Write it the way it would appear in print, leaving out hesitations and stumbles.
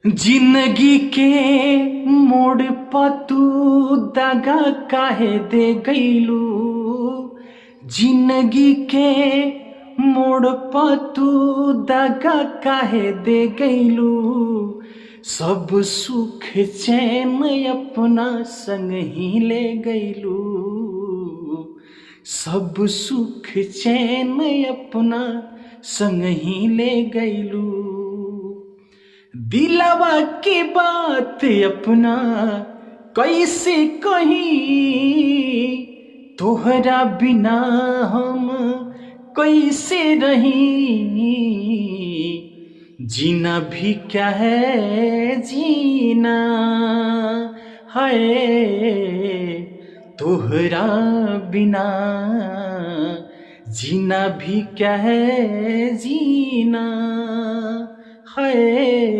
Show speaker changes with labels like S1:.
S1: जिंदगी के मोड़ पर तू दगा काहे दे गईलू। जिंदगी के मोड़ पर तू दगा काहे दे गईलू। सब सुख चैन अपना संग ही ले गईलू। सब सुख चैन अपना संग ही ले गईलू। दिलवा की बात अपना कैसे कहीं, तोहरा बिना हम कैसे रहीं। जीना भी क्या है जीना है, तोहरा बिना जीना भी क्या है जीना है।